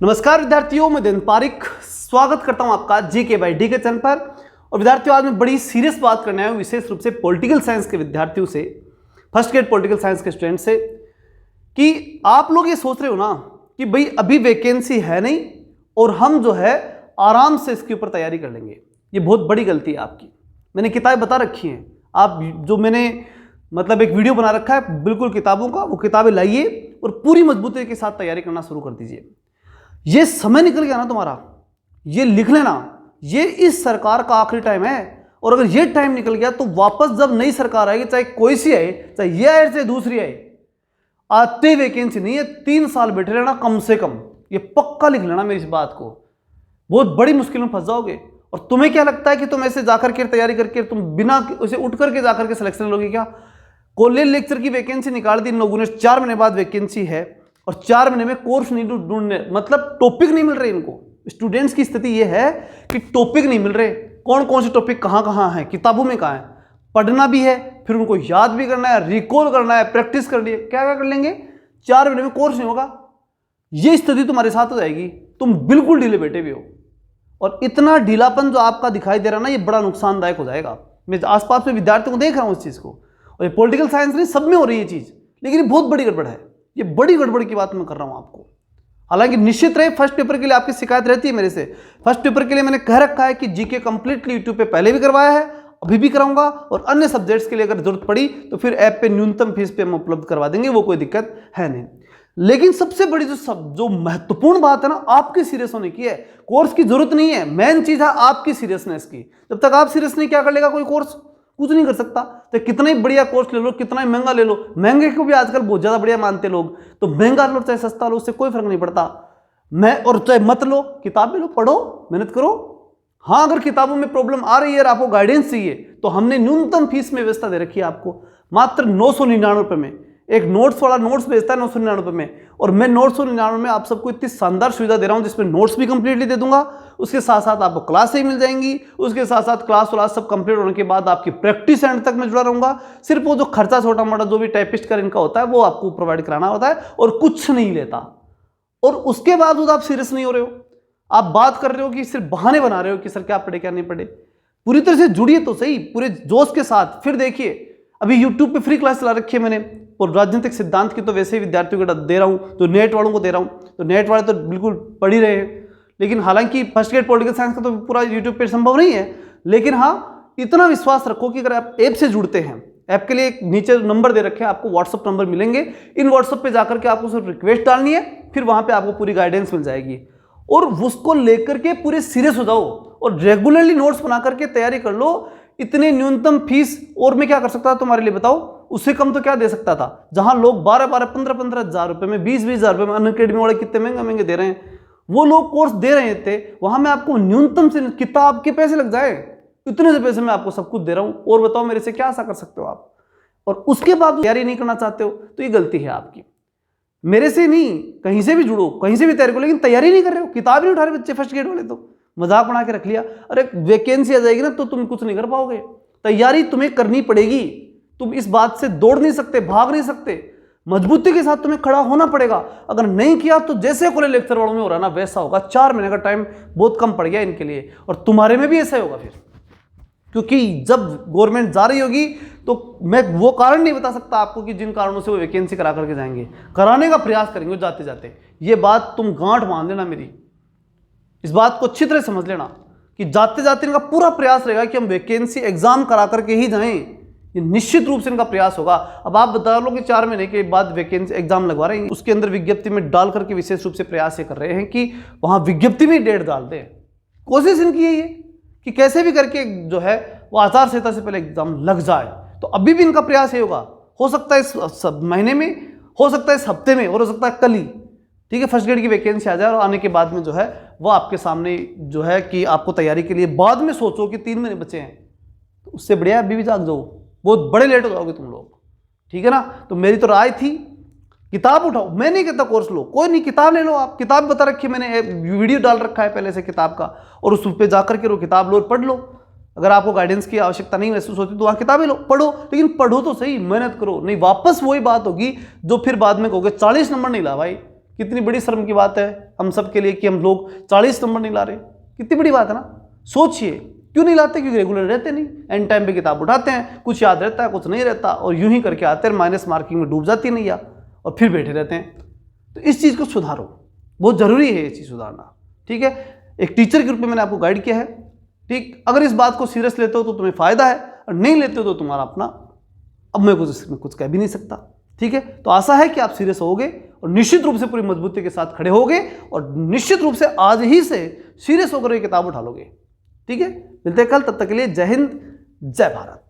नमस्कार विद्यार्थियों, मैं दिन पारिक स्वागत करता हूं आपका जीके बाय डी के चैनल पर। और विद्यार्थियों, आज मैं बड़ी सीरियस बात करने आया हूं, विशेष रूप से पॉलिटिकल साइंस के विद्यार्थियों से, फर्स्ट ग्रेड पॉलिटिकल साइंस के स्टूडेंट से, कि आप लोग ये सोच रहे हो ना कि भाई अभी वैकेंसी है नहीं और हम जो है आराम से इसके ऊपर तैयारी कर लेंगे। ये बहुत बड़ी गलती है आपकी। मैंने किताबें बता रखी हैं, आप जो मैंने मतलब एक वीडियो बना रखा है बिल्कुल किताबों का, वो किताबें लाइए और पूरी मजबूती के साथ तैयारी करना शुरू कर दीजिए। ये समय निकल गया ना तुम्हारा, ये लिख लेना, ये इस सरकार का आखिरी टाइम है। और अगर ये टाइम निकल गया तो वापस जब नई सरकार आएगी, चाहे कोई सी आए, चाहे ये आए चाहे दूसरी आए, आते वैकेंसी नहीं है, 3 साल बैठे रहना कम से कम। ये पक्का लिख लेना मेरी इस बात को, बहुत बड़ी मुश्किल में फंस जाओगे। और तुम्हें क्या लगता है कि तुम ऐसे जाकर के तैयारी करके तुम बिना उसे उठ करके जाकर के सिलेक्शन लोगे क्या? कॉलेज लेक्चर की वैकेंसी निकाल दी इन लोगों ने, 4 महीने बाद वैकेंसी है और 4 महीने में कोर्स नहीं ढूंढने, मतलब टॉपिक नहीं मिल रहे इनको। स्टूडेंट्स की स्थिति यह है कि टॉपिक नहीं मिल रहे। कौन कौन से टॉपिक कहाँ है, किताबों में कहाँ है, पढ़ना भी है, फिर उनको याद भी करना है, रिकॉल करना है, प्रैक्टिस करनी है, क्या क्या कर लेंगे, 4 महीने में कोर्स नहीं होगा। ये स्थिति तुम्हारे साथ हो जाएगी, तुम बिल्कुल ढीले बैठे भी हो। और इतना ढीलापन जो आपका दिखाई दे रहा ना, ये बड़ा नुकसानदायक हो जाएगा। मैं आसपास में विद्यार्थियों को देख रहा हूँ इस चीज़ को, और ये पॉलिटिकल साइंस नहीं, सब में हो रही है ये चीज़, लेकिन ये बहुत बड़ी गड़बड़ है। ये बड़ी गड़बड़ की बात मैं कर रहा हूं आपको। हालांकि निश्चित रहे, फर्स्ट पेपर के लिए आपकी शिकायत रहती है मेरे से। फर्स्ट पेपर के लिए मैंने कह रखा है कि जीके कंप्लीटली यूट्यूब पे पहले भी करवाया है, अभी भी कराऊंगा, और अन्य सब्जेक्ट्स के लिए अगर जरूरत पड़ी तो फिर ऐप पे न्यूनतम फीस पे हम उपलब्ध करवा देंगे, वो कोई दिक्कत है नहीं। लेकिन सबसे बड़ी जो महत्वपूर्ण बात है ना, आपकी सीरियस होने की है। कोर्स की जरूरत नहीं है, मेन चीज है आपकी सीरियसनेस की। जब तक आप सीरियस नहीं, क्या कर लेगा कोई कोर्स? कुछ नहीं कर सकता। तो कितना ही बढ़िया कोर्स ले लो, कितना ही महंगा ले लो, महंगे को भी आजकल बहुत ज्यादा बढ़िया मानते लोग, तो महंगा लो चाहे सस्ता लो, उससे कोई फर्क नहीं पड़ता। और चाहे मत लो, किताबें लो, पढ़ो, मेहनत करो। हाँ, अगर किताबों में प्रॉब्लम आ रही है और आपको गाइडेंस चाहिए तो हमने न्यूनतम फीस में व्यवस्था दे रखी है आपको, मात्र 999 रुपये में। एक नोट्स वाला नोट्स भेजता है 999 रुपये में, और मैं 999 में आप सबको इतनी शानदार सुविधा दे रहा हूं जिसमें नोट्स भी कंप्लीटली दे दूंगा, उसके साथ साथ आपको क्लास ही मिल जाएंगी, उसके साथ साथ क्लास वाला सब कंप्लीट होने के बाद आपकी प्रैक्टिस एंड तक मैं जुड़ा रहूंगा। सिर्फ वो जो खर्चा छोटा मोटा जो भी टाइपिस्ट का इनका होता है वो आपको प्रोवाइड कराना होता है, और कुछ नहीं लेता। और उसके बावजूद आप सीरियस नहीं हो रहे हो, आप बात कर रहे हो कि सिर्फ बहाने बना रहे हो कि सर क्या पढ़े क्या नहीं पढ़े। पूरी तरह से जुड़िए तो सही, पूरे जोश के साथ। फिर देखिए, अभी यूट्यूब पे फ्री क्लास चला रखी है मैंने, और राजनीतिक सिद्धांत की तो वैसे ही विद्यार्थियों को दे रहा हूं, तो नेट वालों को दे रहा हूं, तो नेट वाले तो बिल्कुल पढ़ ही रहे हैं। लेकिन हालांकि फर्स्ट ग्रेड पॉलिटिकल साइंस का तो पूरा यूट्यूब पे संभव नहीं है, लेकिन हाँ, इतना विश्वास रखो कि अगर आप ऐप से जुड़ते हैं, ऐप के लिए एक नीचे नंबर दे रखे हैं, आपको व्हाट्सअप नंबर मिलेंगे, इन व्हाट्सअप पे जाकर के आपको सिर्फ रिक्वेस्ट डालनी है, फिर वहां पे आपको पूरी गाइडेंस मिल जाएगी, और उसको लेकर के पूरे सीरियस हो जाओ और रेगुलरली नोट्स बना करके तैयारी कर लो। इतने न्यूनतम फीस और मैं क्या कर सकता था तुम्हारे लिए बताओ? उससे कम तो क्या दे सकता था? जहां लोग 12-12, 15-15 हजार रुपए में, 20-20 हजार रुपए में, अनअकैडमी वाले कितने महंगे महंगे दे रहे हैं, वो लोग कोर्स दे रहे थे, वहां मैं आपको न्यूनतम से किताब के पैसे लग जाए, इतने से पैसे मैं आपको सब कुछ दे रहा हूं, और बताओ मेरे से क्या आशा कर सकते हो आप? और उसके बाद तैयारी नहीं करना चाहते हो तो ये गलती है आपकी। मेरे से नहीं, कहीं से भी जुड़ो, कहीं से भी तैयारी करो, लेकिन तैयारी नहीं कर रहे हो, किताब नहीं उठा रहे बच्चे फर्स्ट ग्रेड वाले, तो मजाक बना के रख लिया। अरे वैकेंसी आ जाएगी ना तो तुम कुछ नहीं कर पाओगे, तैयारी तुम्हें करनी पड़ेगी। तुम इस बात से दौड़ नहीं सकते, भाग नहीं सकते, मजबूती के साथ तुम्हें खड़ा होना पड़ेगा। अगर नहीं किया तो जैसे कॉलेज लेक्चर वालों में हो रहा ना, वैसा होगा। 4 महीने का टाइम बहुत कम पड़ गया इनके लिए, और तुम्हारे में भी ऐसा होगा फिर, क्योंकि जब गवर्नमेंट जा रही होगी तो मैं वो कारण नहीं बता सकता आपको कि जिन कारणों से वो वैकेंसी करा करके जाएंगे, कराने का प्रयास करेंगे जाते जाते। ये बात तुम गांठ बांध लेना मेरी, इस बात को अच्छी तरह समझ लेना कि जाते जाते इनका पूरा प्रयास रहेगा कि हम वैकेंसी एग्जाम करा करके ही जाएं। ये निश्चित रूप से इनका प्रयास होगा। अब आप बता लो कि 4 महीने के बाद वैकेंसी एग्जाम लगवा रहे हैं, उसके अंदर विज्ञप्ति में डाल करके विशेष रूप से प्रयास ये कर रहे हैं कि वहां विज्ञप्ति में डेट डाल दें। कोशिश इनकी है ये कि कैसे भी करके जो है वो आचार संहिता से पहले एग्जाम लग जाए। तो अभी भी इनका प्रयास ये होगा, हो सकता है इस महीने में, हो सकता है इस हफ्ते में, और हो सकता है कल ही, ठीक है, फर्स्ट ग्रेड की वैकेंसी आ जाए, और आने के बाद में जो है वो आपके सामने जो है कि आपको तैयारी के लिए बाद में सोचो कि 3 महीने बचे हैं, तो उससे बढ़िया अभी भी जाग जाओ, बहुत बड़े लेट हो जाओगे तुम लोग, ठीक है ना। तो मेरी तो राय थी, किताब उठाओ, मैं नहीं कहता कोर्स लो, कोई नहीं, किताब ले लो आप, किताब बता रखी है मैंने, वीडियो डाल रखा है पहले से किताब का, और उस पर जाकर के लो, किताब लो और पढ़ लो। अगर आपको गाइडेंस की आवश्यकता नहीं महसूस होती तो वहाँ किताबें लो, पढ़ो, लेकिन पढ़ो तो सही, मेहनत करो, नहीं वापस वही बात होगी जो फिर बाद में कहोगे 40 नंबर नहीं ला भाई, कितनी बड़ी शर्म की बात है हम सब के लिए कि हम लोग 40 नंबर नहीं ला रहे। कितनी बड़ी बात है ना। सोचिए क्यों नहीं लाते, क्योंकि रेगुलर रहते नहीं, एंड टाइम पे किताब उठाते हैं, कुछ याद रहता है कुछ नहीं रहता, और यूं ही करके आते हैं, माइनस मार्किंग में डूब जाती नहीं, या और फिर बैठे रहते हैं। तो इस चीज़ को सुधारो, बहुत ज़रूरी है ये चीज़ सुधारना। ठीक है, एक टीचर के रूप में मैंने आपको गाइड किया है। ठीक, अगर इस बात को सीरियस लेते हो तो तुम्हें फ़ायदा है, और नहीं लेते हो तो तुम्हारा अपना, अब मैं कुछ कह भी नहीं सकता। ठीक है, तो आशा है कि आप सीरियस होगे और निश्चित रूप से पूरी मजबूती के साथ खड़े होगे, और निश्चित रूप से आज ही से सीरियस होकर ये किताब उठा लोगे। ठीक है, मिलते हैं कल, तब तक के लिए जय हिंद, जय भारत।